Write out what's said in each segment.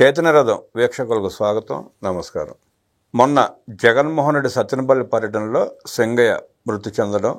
చైతన్య రథం వీక్షకులకు స్వాగతం, నమస్కారం. మొన్న జగన్మోహన్ రెడ్డి సత్తెనపల్లి పర్యటనలో సింగయ్య మృతి చెందడం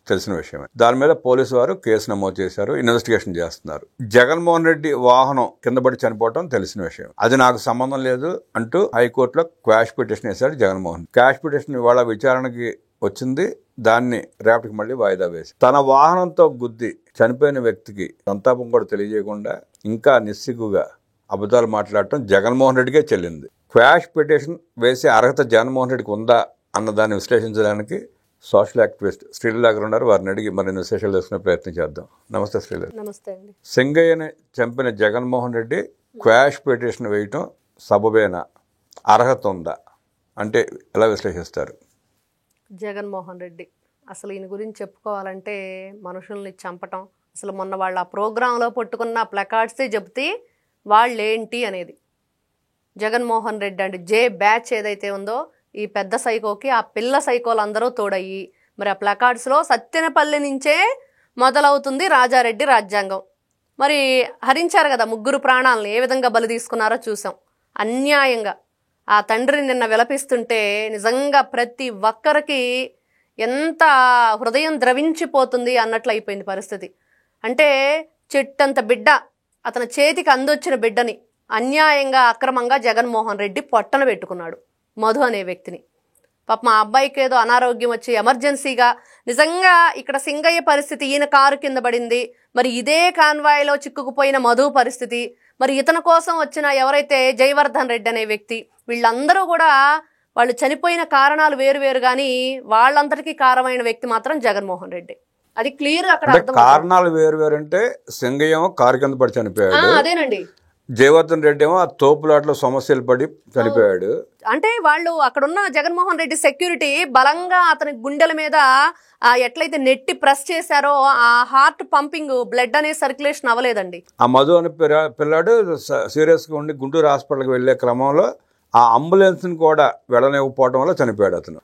తెలిసిన విషయమే. దాని మీద పోలీసు వారు కేసు నమోదు చేశారు, ఇన్వెస్టిగేషన్ చేస్తున్నారు. జగన్మోహన్ రెడ్డి వాహనం కింద పడి చనిపోవడం తెలిసిన విషయం. అది నాకు సంబంధం లేదు అంటూ హైకోర్టులో క్వాష్ పిటిషన్ వేశాడు జగన్మోహన్. క్వాష్ పిటిషన్ ఇవాళ విచారణకి వచ్చింది. దాన్ని రేపటికి మళ్ళీ వాయిదా వేసి తన వాహనంతో గుద్ది చనిపోయిన వ్యక్తికి సంతాపం కూడా తెలియజేయకుండా ఇంకా నిస్సిగ్గుగా అబద్ధాలు మాట్లాడటం జగన్మోహన్ రెడ్డికే చెల్లింది. క్వాష్ పిటిషన్ వేసే అర్హత జగన్మోహన్ రెడ్డికి ఉందా అన్న దాన్ని విశ్లేషించడానికి సోషల్ యాక్టివిస్ట్ శ్రీలీల గారు ఉన్నారు. వారిని అడిగి మరిన్ని విశేషాలు తెలుసుకునే ప్రయత్నం చేద్దాం. నమస్తే శ్రీలీల. నమస్తే అండి. సింగయ్యని చంపిన జగన్మోహన్ రెడ్డి క్వాష్ పిటిషన్ వేయటం సబబేనా, అర్హత ఉందా అంటే ఎలా విశ్లేషిస్తారు? జగన్మోహన్ రెడ్డి అసలు ఈయన గురించి చెప్పుకోవాలంటే మనుషుల్ని చంపటం, అసలు మొన్న వాళ్ళ ఆ ప్రోగ్రాంలో పట్టుకున్న ప్లకార్డ్సే చెప్తే వాళ్ళేంటి అనేది. జగన్మోహన్ రెడ్డి అంటే జే బ్యాచ్ ఏదైతే ఉందో ఈ పెద్ద సైకోకి ఆ పిల్ల సైకోలు అందరూ తోడయ్యి మరి ఆ ప్లకార్డ్స్లో సత్తెనపల్లి నుంచే మొదలవుతుంది రాజారెడ్డి రాజ్యాంగం. మరి హరించారు కదా, ముగ్గురు ప్రాణాలను ఏ విధంగా బలి తీసుకున్నారో చూసాం. అన్యాయంగా ఆ తండ్రిని నిన్న విలపిస్తుంటే నిజంగా ప్రతి ఒక్కరికి ఎంత హృదయం ద్రవించిపోతుంది అన్నట్లు అయిపోయింది పరిస్థితి. అంటే చెట్టంత బిడ్డ, అతని చేతికి అందొచ్చిన బిడ్డని అన్యాయంగా అక్రమంగా జగన్మోహన్ రెడ్డి పొట్టన పెట్టుకున్నాడు, మధు అనే వ్యక్తిని. పాప మా అబ్బాయికి ఏదో అనారోగ్యం వచ్చి ఎమర్జెన్సీగా, నిజంగా ఇక్కడ సింగయ్య పరిస్థితి, ఈయన కారు కింద పడింది. మరి ఇదే కాన్వాయ్లో చిక్కుకుపోయిన మధు పరిస్థితి, మరి ఇతని కోసం వచ్చిన ఎవరైతే జయవర్ధన్ రెడ్డి అనే వ్యక్తి, వీళ్ళందరూ కూడా వాళ్ళు చనిపోయిన కారణాలు వేరు కానీ వాళ్ళందరికీ కారణమైన వ్యక్తి మాత్రం జగన్మోహన్ రెడ్డి. అది క్లియర్ అక్కడ కారణాలు వేరు అంటే సింగయ్య కారు కింద పడి చనిపోయాడు, అదేనండి. జయవర్ధన్ రెడ్డి ఏమో ఆ తోపులాట్లో సమస్యలు పడి చనిపోయాడు. అంటే వాళ్ళు అక్కడున్న జగన్మోహన్ రెడ్డి సెక్యూరిటీ బలంగా అతని గుండెల మీద ఎట్లయితే నెట్టి ప్రెస్ చేశారో ఆ హార్ట్ పంపింగ్, బ్లడ్ అనే సర్క్యులేషన్ అవ్వలేదండి. ఆ మధు అనే పిల్లాడు సీరియస్ గా ఉండి గుంటూరు హాస్పిటల్కి వెళ్లే క్రమంలో ఆ అంబులెన్స్ ని కూడా వెళ్ళనివ్వకపోవడం వల్ల చనిపోయాడు అతను.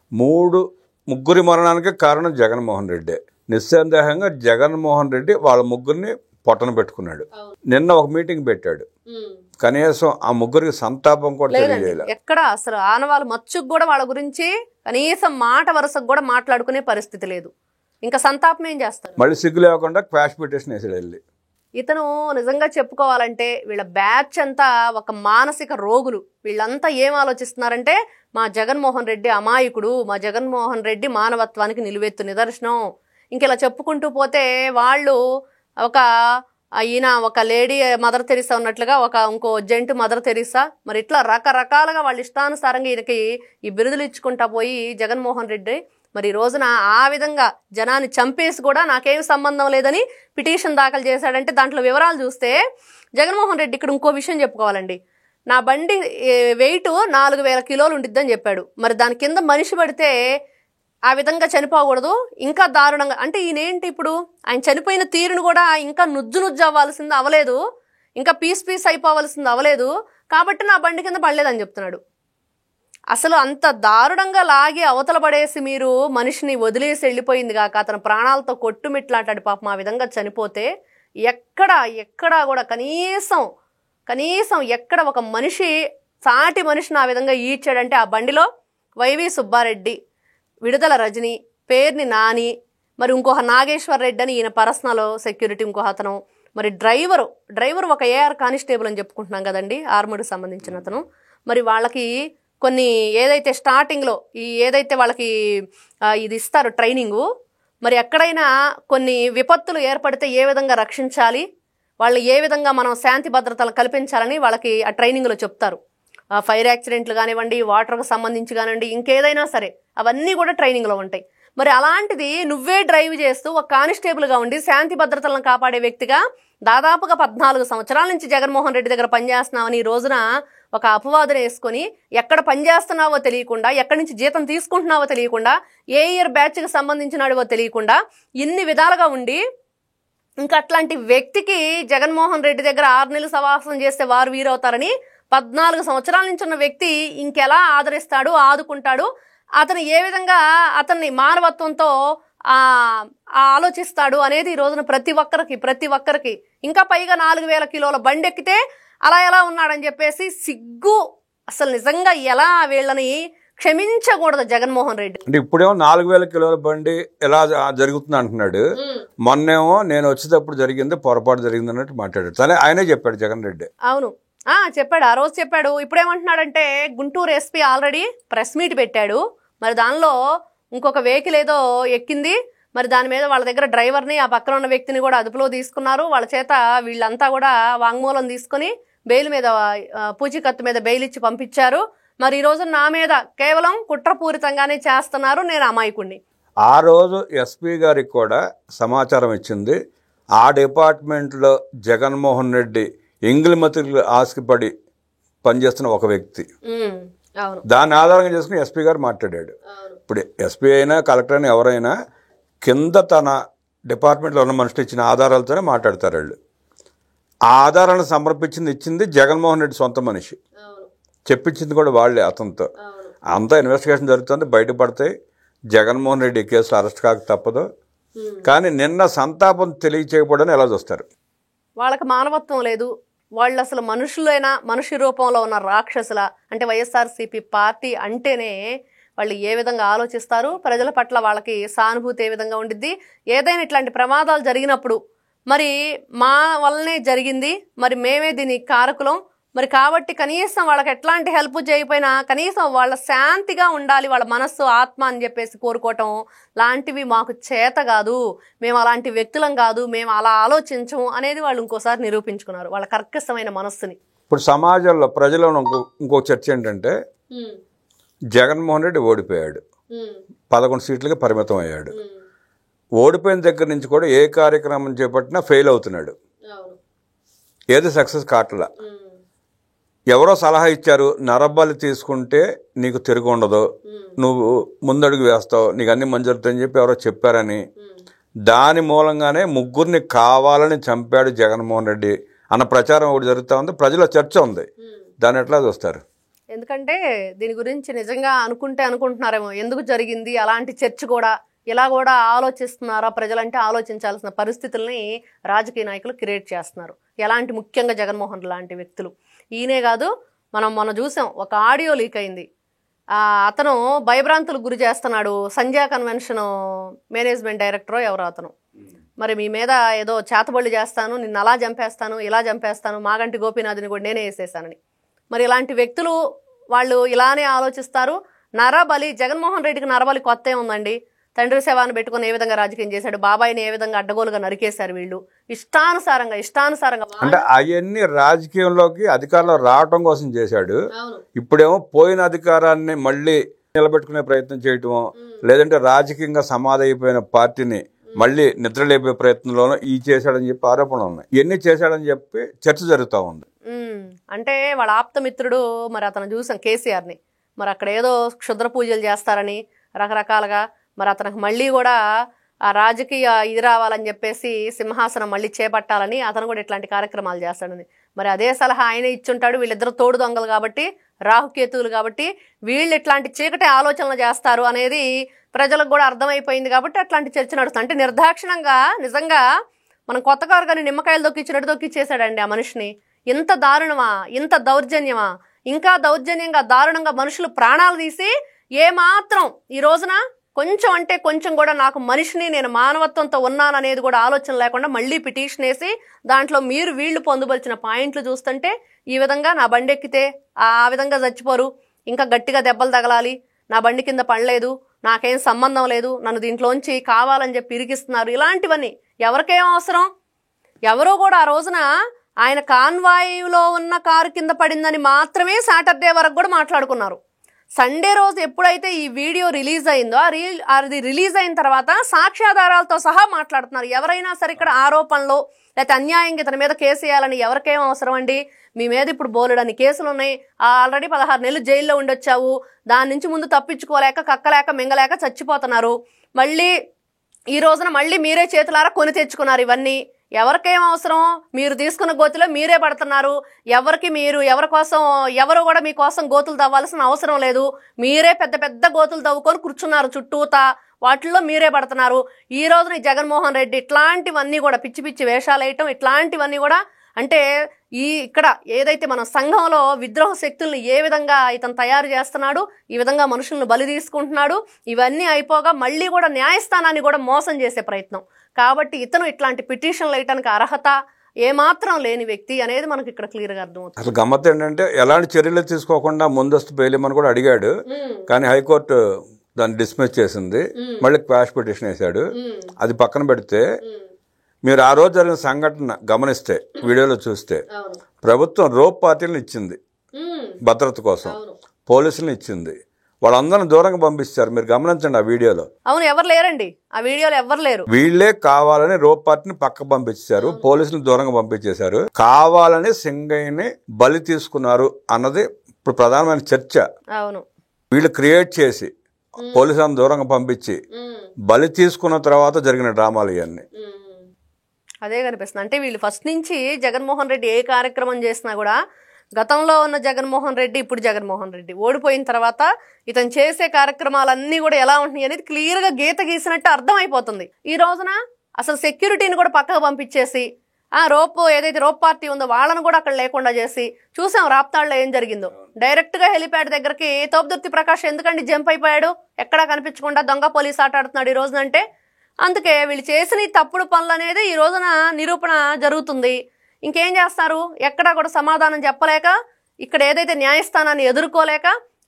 ముగ్గురి మరణానికి కారణం జగన్మోహన్ రెడ్డి. నిస్సందేహంగా జగన్మోహన్ రెడ్డి వాళ్ళ ముగ్గురిని పొట్టన పెట్టుకున్నాడు. నిన్న ఒక మీటింగ్ పెట్టాడు, కనీసం ఆ ముగ్గురికి సంతాపం కూడా తెలియజేయాలి. ఎక్కడ అసలు ఆనవాళ్ళు మచ్చుకు కూడా వాళ్ళ గురించి కనీసం మాట వరుసకు కూడా మాట్లాడుకునే పరిస్థితి లేదు. ఇంకా సంతాపం ఏం చేస్తారు? మళ్ళీ సిగ్గు లేకుండా క్వాష్ పిటిషన్ వేసాడు వెళ్ళి. ఇతను నిజంగా చెప్పుకోవాలంటే వీళ్ళ బ్యాచ్ అంతా ఒక మానసిక రోగులు. వీళ్ళంతా ఏం ఆలోచిస్తున్నారంటే మా జగన్మోహన్ రెడ్డి అమాయకుడు, మా జగన్మోహన్ రెడ్డి మానవత్వానికి నిలువెత్తు నిదర్శనం. ఇంకెలా చెప్పుకుంటూ పోతే వాళ్ళు ఈయన ఒక లేడీ మదర్ తెరీసా ఉన్నట్లుగా ఇంకో జెంట్ మదర్ తెరీసా, మరి ఇట్లా రకరకాలుగా వాళ్ళ ఇష్టానుసారంగా ఈయనకి ఈ బిరుదులు ఇచ్చుకుంటా పోయి జగన్మోహన్ రెడ్డి మరి ఈ రోజున ఆ విధంగా జనాన్ని చంపేసి కూడా నాకేం సంబంధం లేదని పిటిషన్ దాఖలు చేశాడంటే దాంట్లో వివరాలు చూస్తే జగన్మోహన్ రెడ్డి ఇక్కడ ఇంకో విషయం చెప్పుకోవాలండి. నా బండి వెయిట్ 4000 కిలోలు ఉండిద్దని చెప్పాడు. మరి దాని కింద మనిషి పడితే ఆ విధంగా చనిపోకూడదు, ఇంకా దారుణంగా. అంటే ఈయనేంటి ఇప్పుడు ఆయన చనిపోయిన తీరును కూడా ఇంకా నుజ్జు అవ్వాల్సింది అవలేదు, ఇంకా పీస్ అయిపోవాల్సింది అవలేదు, కాబట్టి నా బండి కింద పడలేదని చెప్తున్నాడు. అసలు అంత దారుణంగా లాగి అవతల పడేసి మీరు మనిషిని వదిలేసి వెళ్ళిపోయింది కాక అతను ప్రాణాలతో కొట్టుమిట్లాటాడు పాపం. ఆ విధంగా చనిపోతే ఎక్కడా కూడా కనీసం ఎక్కడ ఒక మనిషి సాటి మనిషిని ఆ విధంగా ఈడ్చాడంటే ఆ బండిలో వైవి సుబ్బారెడ్డి, విడుదల రజని, పేర్ని నాని, మరి ఇంకొక నాగేశ్వర్ రెడ్డి అని ఈయన పర్సనల్ సెక్యూరిటీ ఇంకో అతను, మరి డ్రైవర్ ఒక ఏఆర్ కానిస్టేబుల్ అని చెప్పుకుంటున్నాం కదండి, ఆర్మూర్కి సంబంధించిన అతను. మరి వాళ్ళకి కొన్ని ఏదైతే స్టార్టింగ్లో ఏదైతే వాళ్ళకి ఇది ఇస్తారు ట్రైనింగు, మరి ఎక్కడైనా కొన్ని విపత్తులు ఏర్పడితే ఏ విధంగా రక్షించాలి, వాళ్ళు ఏ విధంగా మనం శాంతి భద్రతలు కల్పించాలని వాళ్ళకి ఆ ట్రైనింగ్లో చెప్తారు. ఫైర్ యాక్సిడెంట్లు కానివ్వండి, వాటర్కు సంబంధించి కానివ్వండి, ఇంకేదైనా సరే అవన్నీ కూడా ట్రైనింగ్లో ఉంటాయి. మరి అలాంటిది నువ్వే డ్రైవ్ చేస్తూ ఒక కానిస్టేబుల్గా ఉండి శాంతి భద్రతలను కాపాడే వ్యక్తిగా దాదాపుగా 14 సంవత్సరాల నుంచి జగన్మోహన్ రెడ్డి దగ్గర పనిచేస్తున్నావని ఈ రోజున ఒక అపవాదును వేసుకొని ఎక్కడ పనిచేస్తున్నావో తెలియకుండా, ఎక్కడి నుంచి జీతం తీసుకుంటున్నావో తెలియకుండా, ఏ ఇయర్ బ్యాచ్కి సంబంధించినాడో తెలియకుండా ఇన్ని విధాలుగా ఉండి ఇంకా అట్లాంటి వ్యక్తికి జగన్మోహన్ రెడ్డి దగ్గర 6 నెలలు సవాసం చేస్తే వారు వీరవుతారని 14 సంవత్సరాల నుంచి ఉన్న వ్యక్తి ఇంకెలా ఆదరిస్తాడు, ఆదుకుంటాడు, అతను ఏ విధంగా అతన్ని మానవత్వంతో ఆలోచిస్తాడు అనేది ఈ రోజున ప్రతి ఒక్కరికి ఇంకా పైగా 4000 కిలోల బండి ఎక్కితే అలా ఎలా ఉన్నాడని చెప్పేసి సిగ్గు, అసలు నిజంగా ఎలా వీళ్ళని క్షమించకూడదు జగన్మోహన్ రెడ్డి. అంటే ఇప్పుడేమో 4,000 కిలోల బండి ఎలా జరుగుతుంది అంటున్నాడు, మొన్నేమో నేను వచ్చేటప్పుడు జరిగింది పొరపాటు జరిగింది అన్నట్టు మాట్లాడాడు. సరే ఆయనే చెప్పాడు జగన్ రెడ్డి. అవును చెప్పాడు, ఆ రోజు చెప్పాడు. ఇప్పుడేమంటున్నాడంటే Guntur SP already press meet పెట్టాడు, మరి దానిలో ఇంకొక వెహికల్ ఏదో ఎక్కింది, మరి దాని మీద వాళ్ళ దగ్గర డ్రైవర్ని ఆ పక్కన ఉన్న వ్యక్తిని కూడా అదుపులో తీసుకున్నారు. వాళ్ళ చేత వీళ్ళంతా కూడా వాంగ్మూలం తీసుకుని బెయిల్ మీద పూచీకత్తు మీద బెయిల్ ఇచ్చి పంపించారు. మరి ఈ రోజు నా మీద కేవలం కుట్రపూరితంగానే చేస్తున్నారు, నేను అమాయకుడిని. ఆ రోజు ఎస్పీ గారికి కూడా సమాచారం ఇచ్చింది, ఆ డిపార్ట్మెంట్లో జగన్మోహన్ రెడ్డి ఎంగిలిమతులు ఆస్తిపడి పనిచేస్తున్న ఒక వ్యక్తి. దాన్ని ఆధారంగా చేసుకుని ఎస్పీ గారు మాట్లాడాడు. ఇప్పుడు ఎస్పీ అయినా కలెక్టర్ అయినా ఎవరైనా కింద తన డిపార్ట్మెంట్లో ఉన్న మనుషులు ఇచ్చిన ఆధారాలతోనే మాట్లాడతారు. వాళ్ళు ఆ ఆధారాలను సమర్పించింది ఇచ్చింది జగన్మోహన్ రెడ్డి సొంత మనిషి, చెప్పించింది కూడా వాళ్ళే అతనితో. అంతా ఇన్వెస్టిగేషన్ జరుగుతుంది, బయటపడతాయి. జగన్మోహన్ రెడ్డి కేసులో అరెస్ట్ కాక తప్పదు. కానీ నిన్న సంతాపం తెలియచేయకపోవడం ఎలా చూస్తారు? వాళ్ళకి మానవత్వం లేదు, వాళ్ళు అసలు మనుషులైనా మనిషి రూపంలో ఉన్న రాక్షసుల. అంటే వైఎస్ఆర్సీపీ పార్టీ అంటేనే వాళ్ళు ఏ విధంగా ఆలోచిస్తారు, ప్రజల పట్ల వాళ్ళకి సానుభూతి ఏ విధంగా ఉండిద్ది. ఏదైనా ఇట్లాంటి ప్రమాదాలు జరిగినప్పుడు మరి మా వల్లనే జరిగింది, మరి మేమే దీనికి కారకులం, మరి కాబట్టి కనీసం వాళ్ళకి ఎట్లాంటి హెల్ప్ చేయకపోయినా కనీసం వాళ్ళ శాంతిగా ఉండాలి, వాళ్ళ మనస్సు ఆత్మ అని చెప్పేసి కోరుకోవటం లాంటివి మాకు చేత కాదు, మేము అలాంటి వ్యక్తులం కాదు, మేము అలా ఆలోచించము అనేది వాళ్ళు ఇంకోసారి నిరూపించుకున్నారు వాళ్ళ కర్కశమైన మనస్సుని. ఇప్పుడు సమాజంలో ప్రజల్లో ఇంకో చర్చ ఏంటంటే జగన్మోహన్ రెడ్డి ఓడిపోయాడు, 11 సీట్లకి పరిమితం అయ్యాడు. ఓడిపోయిన దగ్గర నుంచి కూడా ఏ కార్యక్రమం చేపట్టినా ఫెయిల్ అవుతున్నాడు, ఏది సక్సెస్ కావట్లా. ఎవరో సలహా ఇచ్చారు, నరబలి తీసుకుంటే నీకు తిరిగి ఉండదు, నువ్వు ముందడుగు వేస్తావు, నీకు అన్ని మంజూరుతాయని చెప్పి ఎవరో చెప్పారని, దాని మూలంగానే ముగ్గురిని కావాలని చంపాడు జగన్మోహన్ రెడ్డి అన్న ప్రచారం ఒకటి జరుగుతూ ఉంది. ప్రజల చర్చ ఉంది, దాన్ని ఎట్లా చూస్తారు? ఎందుకంటే దీని గురించి నిజంగా అనుకుంటున్నారేమో, ఎందుకు జరిగింది అలాంటి చర్చ కూడా, ఇలా కూడా ఆలోచిస్తున్నారా ప్రజలంటే ఆలోచించాల్సిన పరిస్థితుల్ని రాజకీయ నాయకులు క్రియేట్ చేస్తున్నారు. ఎలాంటి ముఖ్యంగా జగన్మోహన్ లాంటి వ్యక్తులు. ఈయనే కాదు, మనం చూసాం, ఒక ఆడియో లీక్ అయింది, అతను భయభ్రాంతులకు గురి చేస్తున్నాడు, సంధ్యా కన్వెన్షన్ మేనేజ్మెంట్ డైరెక్టరో ఎవరో అతను. మరి మీ మీద ఏదో చేతబళ్ళు చేస్తాను, నిన్ను అలా చంపేస్తాను, ఇలా చంపేస్తాను, మాగంటి గోపీనాథ్ని కూడా నేనే వేసేసానని. మరి ఇలాంటి వ్యక్తులు వాళ్ళు ఇలానే ఆలోచిస్తారు. నరబలి, జగన్మోహన్ రెడ్డికి నరబలి కొత్త ఏముందండి? తండ్రి శవాన్ని పెట్టుకుని ఏ విధంగా రాజకీయం చేశాడు, బాబాయిని ఏ విధంగా అడ్డగోలుగా నరికేశారు వీళ్ళు ఇష్టానుసారంగా. అంటే అవన్నీ రాజకీయంలోకి అధికారంలో రావటం కోసం చేశాడు. ఇప్పుడేమో పోయిన అధికారాన్ని మళ్ళీ నిలబెట్టుకునే ప్రయత్నం చేయటం, లేదంటే రాజకీయంగా సమాధి అయిపోయిన పార్టీని మళ్ళీ నిద్రలేపే ప్రయత్నంలోనూ ఈ చేశాడని చెప్పి ఆరోపణలు ఉన్నాయి. ఇవన్నీ చేశాడని చెప్పి చర్చ జరుగుతూ ఉంది. అంటే వాళ్ళ ఆప్తమిత్రుడు, మరి అతను చూసాం కేసీఆర్ని, మరి అక్కడ ఏదో క్షుద్ర పూజలు చేస్తారని రకరకాలుగా, మరి అతనికి మళ్ళీ కూడా ఆ రాజకీయ ఇది రావాలని చెప్పేసి సింహాసనం మళ్ళీ చేపట్టాలని అతను కూడా ఇట్లాంటి కార్యక్రమాలు చేస్తాడని. మరి అదే సలహా ఆయన ఇచ్చుంటాడు. వీళ్ళిద్దరు తోడు దొంగలు కాబట్టి, రాహుకేతువులు కాబట్టి వీళ్ళు ఇట్లాంటి చీకటి ఆలోచనలు చేస్తారు అనేది ప్రజలకు కూడా అర్థమైపోయింది కాబట్టి అట్లాంటి చర్చ నడుస్తుంది. అంటే నిర్దాక్షిణంగా నిజంగా మనం కొత్త కారు కానీ నిమ్మకాయలు దొక్కిచ్చినట్టు దొక్కిచ్చేసాడండి ఆ మనిషిని. ఇంత దారుణమా, ఇంత దౌర్జన్యమా, ఇంకా దౌర్జన్యంగా దారుణంగా మనుషులు ప్రాణాలు తీసి ఏమాత్రం ఈ రోజున కొంచెం అంటే కొంచెం కూడా నాకు మనిషిని, నేను మానవత్వంతో ఉన్నాననేది కూడా ఆలోచన లేకుండా మళ్ళీ పిటిషన్ వేసి దాంట్లో వీళ్ళు పొందుపరిచిన పాయింట్లు చూస్తుంటే ఈ విధంగా నా బండి ఎక్కితే ఆ విధంగా చచ్చిపోరు, ఇంకా గట్టిగా దెబ్బలు తగలాలి, నా బండి కింద పడలేదు, నాకేం సంబంధం లేదు, నన్ను దీంట్లోంచి కావాలని చెప్పి ఇరికిస్తున్నారు. ఇలాంటివన్నీ ఎవరికేం అవసరం? ఎవరో కూడా ఆ రోజున ఆయన కాన్వాయ్లో ఉన్న కారు కింద పడిందని మాత్రమే సాటర్డే వరకు కూడా మాట్లాడుకున్నారు. సండే రోజు ఎప్పుడైతే ఈ వీడియో రిలీజ్ అయిందో అది రిలీజ్ అయిన తర్వాత సాక్ష్యాధారాలతో సహా మాట్లాడుతున్నారు. ఎవరైనా సరే ఇక్కడ ఆరోపణలు లేకపోతే అన్యాయంగా ఇతని మీద కేసు వేయాలని ఎవరికేం అవసరం అండి? మీ మీద ఇప్పుడు బోలెడని కేసులు ఉన్నాయి, ఆల్రెడీ 16 నెలలు జైల్లో ఉండొచ్చావు, దాని నుంచి ముందు తప్పించుకోలేక కక్కలేక మింగలేక చచ్చిపోతున్నారు. మళ్ళీ ఈ రోజున మళ్ళీ మీరే చేతులారా కొని తెచ్చుకున్నారు. ఇవన్నీ ఎవరికేం అవసరం? మీరు తీసుకున్న గోతులో మీరే పడుతున్నారు. ఎవరి కోసం ఎవరు కూడా మీకోసం గోతులు తవ్వాల్సిన అవసరం లేదు. మీరే పెద్ద పెద్ద గోతులు తవ్వుకొని కూర్చున్నారు చుట్టూతా, వాటిల్లో మీరే పడుతున్నారు. ఈ రోజున జగన్మోహన్ రెడ్డి ఇట్లాంటివన్నీ కూడా పిచ్చి పిచ్చి వేషాలు వేయటం, ఇట్లాంటివన్నీ కూడా అంటే ఇక్కడ ఏదైతే మన సంఘంలో విద్రోహ శక్తుల్ని ఏ విధంగా ఇతను తయారు చేస్తున్నాడు, ఈ విధంగా మనుషులను బలి తీసుకుంటున్నాడు, ఇవన్నీ అయిపోగా మళ్ళీ కూడా న్యాయస్థానాన్ని కూడా మోసం చేసే ప్రయత్నం. కాబట్టి ఇతను ఇట్లాంటి పిటిషన్లు వేయడానికి అర్హత ఏమాత్రం లేని వ్యక్తి అనేది మనకి ఇక్కడ క్లియర్గా అర్థమవుతుంది. అసలు గమ్మత్ ఏంటంటే ఎలాంటి చర్యలు తీసుకోకుండా ముందస్తు బెయిల్ ఇమ్మని కూడా అడిగాడు, కానీ హైకోర్టు దాన్ని డిస్మిస్ చేసింది. మళ్ళీ క్వాష్ పిటిషన్ వేశాడు. అది పక్కన పెడితే మీరు ఆ రోజు జరిగిన సంఘటన గమనిస్తే వీడియోలో చూస్తే ప్రభుత్వం రోప్ పార్టీలను ఇచ్చింది భద్రత కోసం, పోలీసులను ఇచ్చింది, వాళ్ళందరిని దూరంగా పంపిస్తారు. మీరు గమనించండి ఆ వీడియోలో. అవును, ఎవరు లేరండి ఆ వీడియోలో, ఎవరు లేరు. వీళ్ళే కావాలని రోప్ పార్టీని పక్క పంపించారు, పోలీసులు దూరంగా పంపించేశారు. కావాలని సింగయ్యని బలి తీసుకున్నారు అన్నది ఇప్పుడు ప్రధానమైన చర్చ. అవును, వీళ్ళు క్రియేట్ చేసి పోలీసులను దూరంగా పంపించి బలి తీసుకున్న తర్వాత జరిగిన డ్రామాలు ఇవన్నీ అదే కనిపిస్తుంది. అంటే వీళ్ళు ఫస్ట్ నుంచి జగన్మోహన్ రెడ్డి ఏ కార్యక్రమం చేసినా కూడా గతంలో ఉన్న జగన్మోహన్ రెడ్డి, ఇప్పుడు జగన్మోహన్ రెడ్డి ఓడిపోయిన తర్వాత ఇతను చేసే కార్యక్రమాలన్నీ కూడా ఎలా ఉంటున్నాయి అనేది క్లియర్గా గీత గీసినట్టు అర్థమైపోతుంది. ఈ రోజున అసలు సెక్యూరిటీని కూడా పక్కకు పంపించేసి ఏదైతే రోప్ పార్టీ ఉందో వాళ్ళను కూడా అక్కడ లేకుండా చేసి చూసాం రాప్తాడులో ఏం జరిగిందో. డైరెక్ట్గా హెలిప్యాడ్ దగ్గరికి తోపుదుర్తి ప్రకాష్ ఎందుకండి జంప్ అయిపోయాడు, ఎక్కడా కనిపించకుండా దొంగ పోలీస్ ఆట ఆడుతున్నాడు ఈ రోజునంటే. అందుకే వీళ్ళు చేసిన ఈ తప్పుడు పనులు అనేది ఈ రోజున నిరూపణ జరుగుతుంది. ఇంకేం చేస్తారు, ఎక్కడా కూడా సమాధానం చెప్పలేక, ఇక్కడ ఏదైతే న్యాయస్థానాన్ని ఎదుర్కోలేక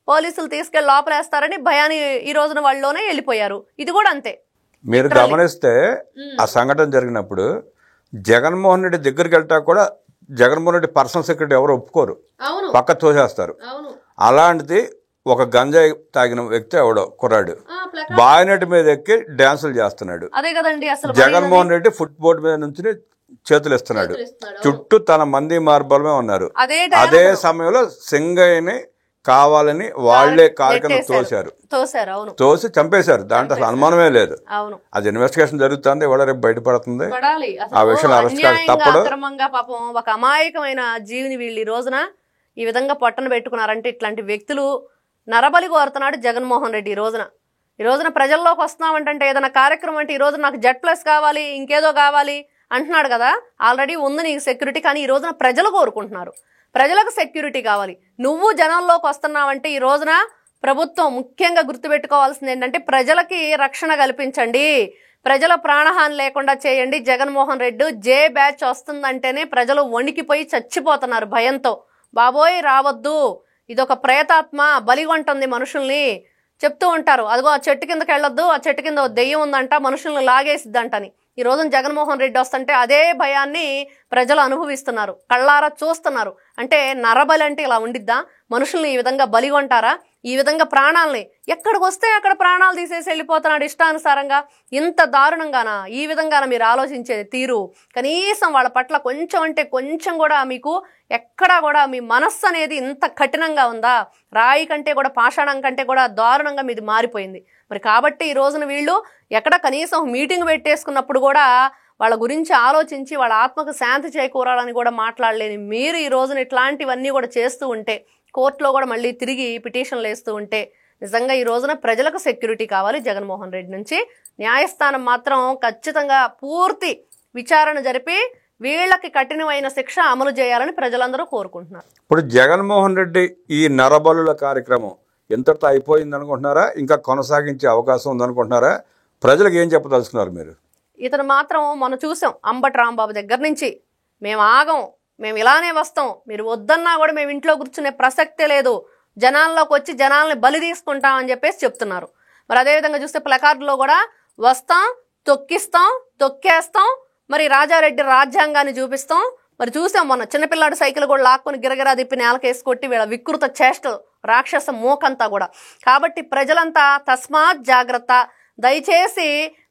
పోలీసులు తీసుకెళ్లి లోపలేస్తారని భయాన్ని ఈ రోజున వాళ్ళలోనే వెళ్ళిపోయారు. ఇది కూడా అంతే. మీరు గమనిస్తే ఆ సంఘటన జరిగినప్పుడు జగన్మోహన్ రెడ్డి దగ్గరికి వెళ్తా కూడా జగన్మోహన్ రెడ్డి పర్సనల్ సెక్రటరీ ఎవరు ఒప్పుకోరు, పక్క తోసేస్తారు. అలాంటిది ఒక గంజాయి తాగిన వ్యక్తి ఎవడో కుర్రాడు బాయినెట్ మీద ఎక్కి డాన్సులు చేస్తున్నాడు. అదే కదండి, అసలు జగన్మోహన్ రెడ్డి ఫుట్ బోర్డు మీద నుంచి చేతులు ఇస్తున్నాడు, చుట్టూ తన మంది మార్బలమే ఉన్నారు. అదే సమయంలో సింగయ్యని కావాలని వాళ్లే కార్యక్రమం తోసి చంపేశారు. దాంట్లో అసలు అనుమానమే లేదు. అది ఇన్వెస్టిగేషన్ జరుగుతుంది, ఇవాళ రేపు బయటపడుతుంది. ఆ విషయం అరెస్ట్ తప్పదు. పాపం ఒక అమాయకమైన జీవిని వీళ్ళు ఈ రోజున ఈ విధంగా పొట్టన పెట్టుకున్నారంటే ఇట్లాంటి వ్యక్తులు నరబలి కోరుతున్నాడు జగన్మోహన్ రెడ్డి. ఈ రోజున ప్రజల్లోకి వస్తున్నామంటే ఏదైనా కార్యక్రమం అంటే ఈ రోజు నాకు Z+ కావాలి, ఇంకేదో కావాలి అంటున్నాడు కదా. ఆల్రెడీ ఉంది నీకు సెక్యూరిటీ, కానీ ఈ రోజున ప్రజలు కోరుకుంటున్నారు, ప్రజలకు సెక్యూరిటీ కావాలి. నువ్వు జనంలోకి వస్తున్నావంటే ఈ రోజున ప్రభుత్వం ముఖ్యంగా గుర్తుపెట్టుకోవాల్సింది ఏంటంటే ప్రజలకి రక్షణ కల్పించండి, ప్రజల ప్రాణహాని లేకుండా చేయండి. జగన్మోహన్ రెడ్డి జే బ్యాచ్ వస్తుందంటేనే ప్రజలు వణికిపోయి చచ్చిపోతున్నారు భయంతో. బాబోయ్ రావద్దు, ఇదొక ప్రేతాత్మ బలిగొంటుంది మనుషుల్ని చెప్తూ ఉంటారు. అదిగో ఆ చెట్టు కిందకి వెళ్ళొద్దు, ఆ చెట్టు కింద దెయ్యం ఉందంట, మనుషుల్ని లాగేసిద్దంటని. ఈ రోజున జగన్మోహన్ రెడ్డి వస్తుంటే అదే భయాన్ని ప్రజలు అనుభవిస్తున్నారు, కళ్ళారా చూస్తున్నారు. అంటే నరబలి అంటే ఇలా ఉండిద్దా? మనుషుల్ని ఈ విధంగా బలిగొంటారా? ఈ విధంగా ప్రాణాలని ఎక్కడికి వస్తే అక్కడ ప్రాణాలు తీసేసి వెళ్ళిపోతున్నాడు ఇష్టానుసారంగా. ఇంత దారుణంగానా ఈ విధంగానా మీరు ఆలోచించే తీరు? కనీసం వాళ్ళ పట్ల కొంచెం అంటే కొంచెం కూడా మీకు ఎక్కడా కూడా మీ మనస్సు అనేది ఇంత కఠినంగా ఉందా? రాయి కంటే కూడా పాషాణం కంటే కూడా దారుణంగా మీది మారిపోయింది. మరి కాబట్టి ఈ రోజున వీళ్ళు ఎక్కడ కనీసం మీటింగ్ పెట్టేసుకున్నప్పుడు కూడా వాళ్ళ గురించి ఆలోచించి వాళ్ళ ఆత్మకు శాంతి చేకూరాలని కూడా మాట్లాడలేని మీరు ఈ రోజున ఇట్లాంటివన్నీ కూడా చేస్తూ ఉంటే, కోర్టులో కూడా మళ్ళీ తిరిగి పిటిషన్లు వేస్తూ ఉంటే, నిజంగా ఈ రోజున ప్రజలకు సెక్యూరిటీ కావాలి జగన్మోహన్ రెడ్డి నుంచి. న్యాయస్థానం మాత్రం ఖచ్చితంగా పూర్తి విచారణ జరిపి వీళ్ళకి కఠినమైన శిక్ష అమలు చేయాలని ప్రజలందరూ కోరుకుంటున్నారు. ఇప్పుడు జగన్మోహన్ రెడ్డి ఈ నరబలుల కార్యక్రమం ఎంతటితో అయిపోయింది అనుకుంటున్నారా? ఇంకా కొనసాగించే అవకాశం ఉందనుకుంటున్నారా? ప్రజలకు ఏం చెప్పదలుచుకున్నారు మీరు? ఇతను మాత్రం మనం చూసాం అంబటి రాంబాబు దగ్గర నుంచి, మేము ఆగం, మేము ఇలానే వస్తాం, మీరు వద్దన్నా కూడా మేము ఇంట్లో కూర్చునే ప్రసక్తే లేదు, జనాల్లోకి వచ్చి జనాల్ని బలి తీసుకుంటామని చెప్పేసి చెప్తున్నారు. మరి అదేవిధంగా చూస్తే ప్లకార్డులో కూడా వస్తాం, తొక్కిస్తాం, తొక్కేస్తాం, మరి రాజారెడ్డి రాజ్యాంగాన్ని చూపిస్తాం. మరి చూసాం మొన్న చిన్నపిల్లాడు సైకిల్ కూడా లాక్కొని గిరగిరా తిప్పి నేలకేసి కొట్టి వీళ్ళ వికృత చేష్టలు, రాక్షస మోకంతా కూడా. కాబట్టి ప్రజలంతా తస్మాత్ జాగ్రత్త, దయచేసి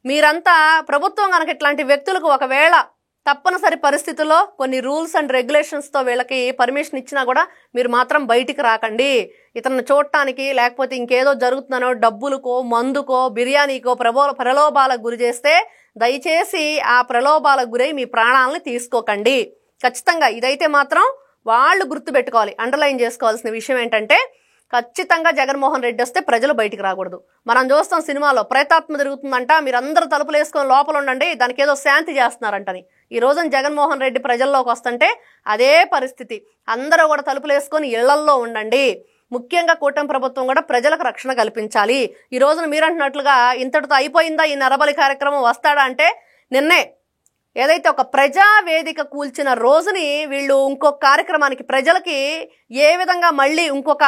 మీరంతా ప్రభుత్వం కనుక ఇట్లాంటి వ్యక్తులకు ఒకవేళ తప్పనిసరి పరిస్థితుల్లో కొన్ని రూల్స్ అండ్ రెగ్యులేషన్స్తో వీళ్ళకి పర్మిషన్ ఇచ్చినా కూడా మీరు మాత్రం బయటికి రాకండి. ఇతను చూడటానికి లేకపోతే ఇంకేదో జరుగుతుందనో డబ్బులకో మందుకో బిర్యానీకో ప్రలోభాలకు గురి చేస్తే దయచేసి ఆ ప్రలోభాలకు గురై మీ ప్రాణాలను తీసుకోకండి. ఖచ్చితంగా ఇదైతే మాత్రం వాళ్ళు గుర్తుపెట్టుకోవాలి. అండర్లైన్ చేసుకోవాల్సిన విషయం ఏంటంటే ఖచ్చితంగా జగన్మోహన్ రెడ్డి వస్తే ప్రజలు బయటికి రాకూడదు. మనం చూస్తాం సినిమాలో ప్రేతాత్మ తిరుగుతుందంట, మీరందరూ తలుపులు వేసుకొని లోపల ఉండండి, దానికి ఏదో శాంతి చేస్తున్నారంటని. ఈ రోజున జగన్మోహన్ రెడ్డి ప్రజల్లోకి వస్తుంటే అదే పరిస్థితి. అందరూ కూడా తలుపులు వేసుకొని ఇళ్లల్లో ఉండండి. ముఖ్యంగా కూటమి ప్రభుత్వం కూడా ప్రజలకు రక్షణ కల్పించాలి. ఈ రోజున మీరంటున్నట్లుగా ఇంతటితో అయిపోయిందా ఈ నరబలి కార్యక్రమం, వస్తాడా అంటే నిన్నే ఏదైతే ఒక ప్రజా వేదిక కూల్చిన రోజుని వీళ్ళు ఇంకొక కార్యక్రమానికి ప్రజలకి ఏ విధంగా మళ్ళీ ఇంకొక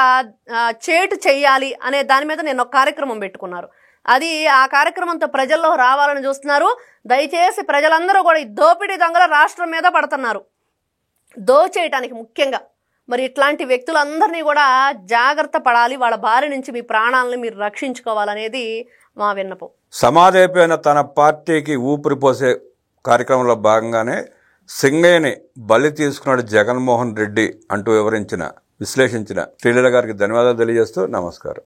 చేటు చెయ్యాలి అనే దాని మీద నేను ఒక కార్యక్రమం పెట్టుకున్నారు. అది ఆ కార్యక్రమంతో ప్రజల్లో రావాలని చూస్తున్నారు. దయచేసి ప్రజలందరూ కూడా ఈ దోపిడీ దొంగల రాష్ట్రం మీద పడుతున్నారు, దోచేయటానికి ముఖ్యంగా. మరి ఇట్లాంటి వ్యక్తులందరినీ కూడా జాగ్రత్త పడాలి, వాళ్ళ బారి నుంచి మీ ప్రాణాలను మీరు రక్షించుకోవాలనేది మా విన్నపం. సమాధైపోయిన తన పార్టీకి ఊపిరి పోసే కార్యక్రమంలో భాగంగానే సింగయ్యని బలి తీసుకున్నాడు జగన్మోహన్ రెడ్డి అంటూ విశ్లేషించిన శ్రీలీల గారికి ధన్యవాదాలు తెలియజేస్తూ నమస్కారం.